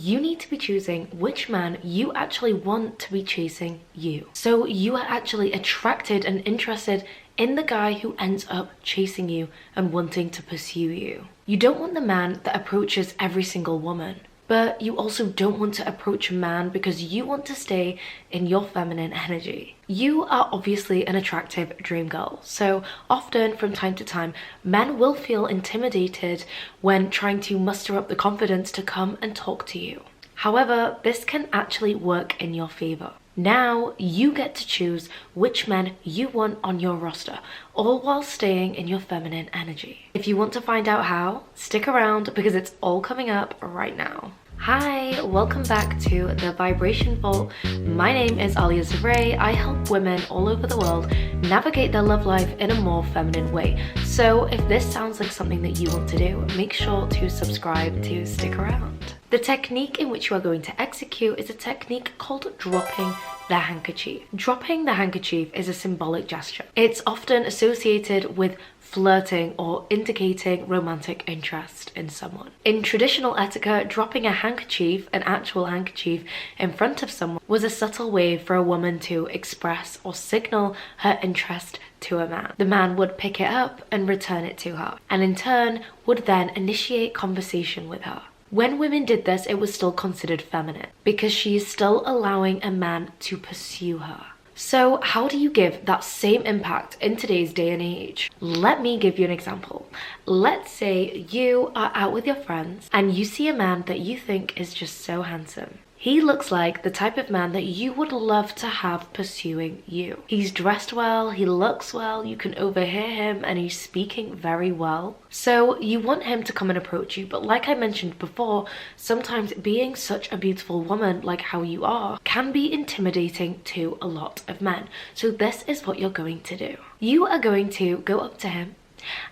you need to be choosing which man you actually want to be chasing you. So you are actually attracted and interested in the guy who ends up chasing you and wanting to pursue you. You don't want the man that approaches every single woman, but you also don't want to approach a man because you want to stay in your feminine energy. You are obviously an attractive dream girl, so often from time to time, men will feel intimidated when trying to muster up the confidence to come and talk to you. However, this can actually work in your favor. Now you get to choose which men you want on your roster, all while staying in your feminine energy. If you want to find out how, stick around because it's all coming up right now. Hi, welcome back to The Vibration Vault. My name is Alia Zavray. I help women all over the world navigate their love life in a more feminine way. So if this sounds like something that you want to do, make sure to subscribe to stick around. The technique in which you are going to execute is a technique called dropping the handkerchief. Dropping the handkerchief is a symbolic gesture. It's often associated with flirting or indicating romantic interest in someone. In traditional etiquette, dropping a handkerchief, an actual handkerchief, in front of someone was a subtle way for a woman to express or signal her interest to a man. The man would pick it up and return it to her, and in turn would then initiate conversation with her. When women did this, it was still considered feminine because she is still allowing a man to pursue her. So how do you give that same impact in today's day and age? Let me give you an example. Let's say you are out with your friends and you see a man that you think is just so handsome. He looks like the type of man that you would love to have pursuing you. He's dressed well, he looks well, you can overhear him, and he's speaking very well. So you want him to come and approach you, but like I mentioned before, sometimes being such a beautiful woman like how you are can be intimidating to a lot of men. So this is what you're going to do. You are going to go up to him,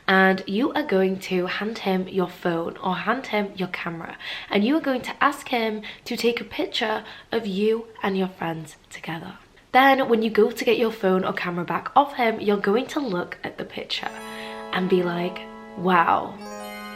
and you are going to hand him your phone or hand him your camera, and you are going to ask him to take a picture of you and your friends together. Then when you go to get your phone or camera back off him, you're going to look at the picture and be like, wow,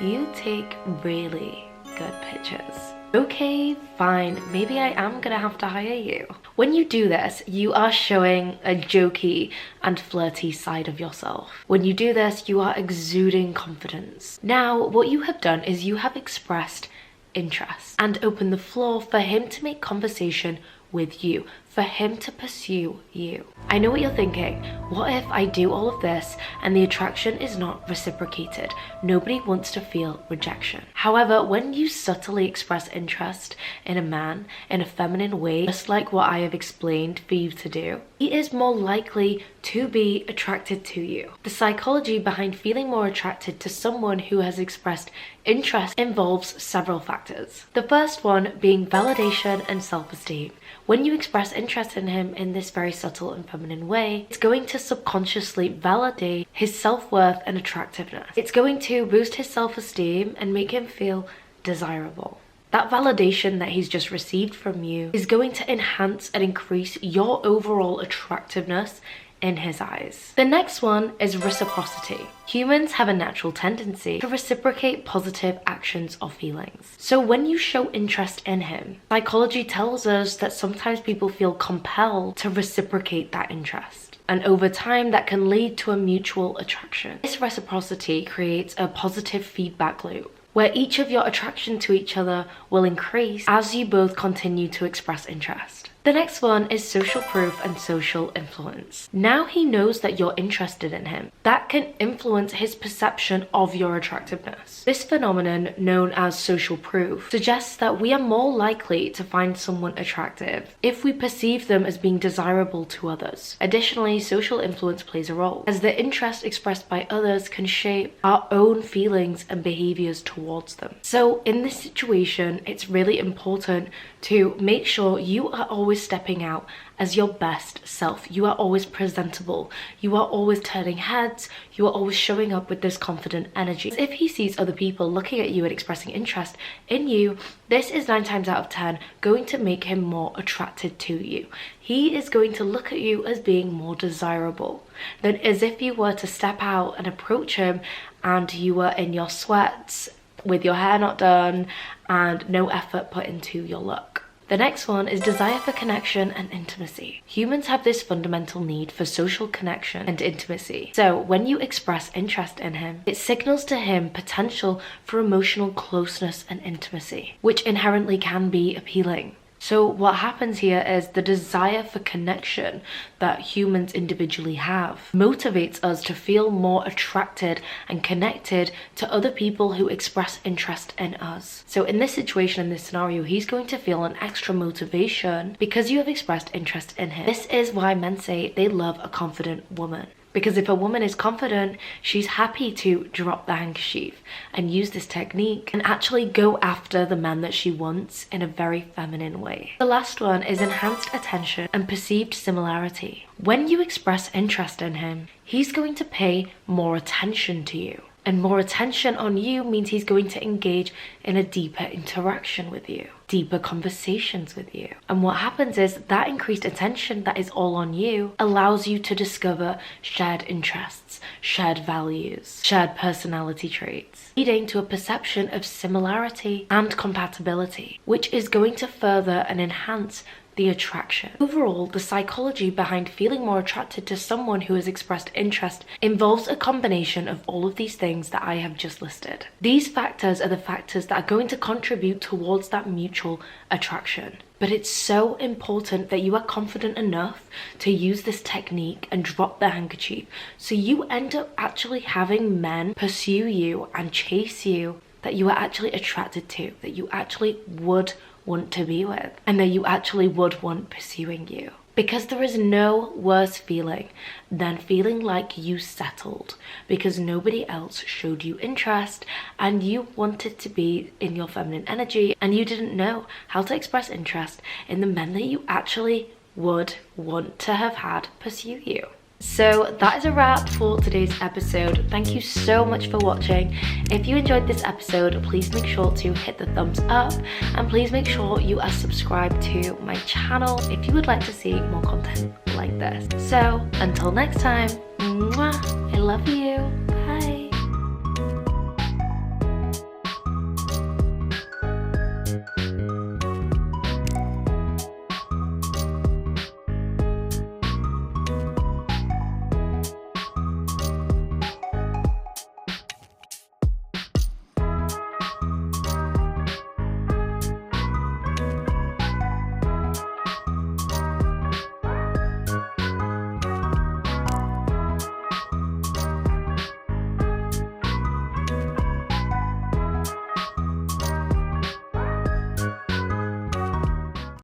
you take really good pictures. Okay, fine, maybe I am gonna have to hire you. When you do this, you are showing a jokey and flirty side of yourself. When you do this, you are exuding confidence. Now, what you have done is you have expressed interest and opened the floor for him to make conversation with you, for him to pursue you. I know what you're thinking. What if I do all of this and the attraction is not reciprocated? Nobody wants to feel rejection. However, when you subtly express interest in a man in a feminine way, just like what I have explained for you to do, he is more likely to be attracted to you. The psychology behind feeling more attracted to someone who has expressed interest involves several factors. The first one being validation and self-esteem. When you express interest in him in this very subtle and feminine way, it's going to subconsciously validate his self-worth and attractiveness. It's going to boost his self-esteem and make him feel desirable. That validation that he's just received from you is going to enhance and increase your overall attractiveness in his eyes. The next one is reciprocity. Humans have a natural tendency to reciprocate positive actions or feelings. So when you show interest in him, psychology tells us that sometimes people feel compelled to reciprocate that interest. And over time, that can lead to a mutual attraction. This reciprocity creates a positive feedback loop, where each of your attraction to each other will increase as you both continue to express interest. The next one is social proof and social influence. Now he knows that you're interested in him. That can influence his perception of your attractiveness. This phenomenon, known as social proof, suggests that we are more likely to find someone attractive if we perceive them as being desirable to others. Additionally, social influence plays a role, as the interest expressed by others can shape our own feelings and behaviors towards them. So in this situation, it's really important to make sure you are always stepping out as your best self. You are always presentable. You are always turning heads. You are always showing up with this confident energy. If he sees other people looking at you and expressing interest in you, this is 9 times out of 10 going to make him more attracted to you. He is going to look at you as being more desirable than as if you were to step out and approach him and you were in your sweats with your hair not done and no effort put into your look. The next one is desire for connection and intimacy. Humans have this fundamental need for social connection and intimacy. So when you express interest in him, it signals to him potential for emotional closeness and intimacy, which inherently can be appealing. So what happens here is the desire for connection that humans individually have motivates us to feel more attracted and connected to other people who express interest in us. So in this situation, in this scenario, he's going to feel an extra motivation because you have expressed interest in him. This is why men say they love a confident woman. Because if a woman is confident, she's happy to drop the handkerchief and use this technique and actually go after the man that she wants in a very feminine way. The last one is enhanced attention and perceived similarity. When you express interest in him, he's going to pay more attention to you. And more attention on you means he's going to engage in a deeper interaction with you, deeper conversations with you. And what happens is that increased attention that is all on you allows you to discover shared interests, shared values, shared personality traits, leading to a perception of similarity and compatibility, which is going to further and enhance the attraction. Overall, the psychology behind feeling more attracted to someone who has expressed interest involves a combination of all of these things that I have just listed. These factors are the factors that are going to contribute towards that mutual attraction. But it's so important that you are confident enough to use this technique and drop the handkerchief, so you end up actually having men pursue you and chase you that you are actually attracted to, that you actually would want to be with, and that you actually would want pursuing you. Because there is no worse feeling than feeling like you settled because nobody else showed you interest and you wanted to be in your feminine energy and you didn't know how to express interest in the men that you actually would want to have had pursue you. So that is a wrap for today's episode. Thank you so much for watching. If you enjoyed this episode, please make sure to hit the thumbs up and please make sure you are subscribed to my channel if you would like to see more content like this. So until next time, mwah, I love you.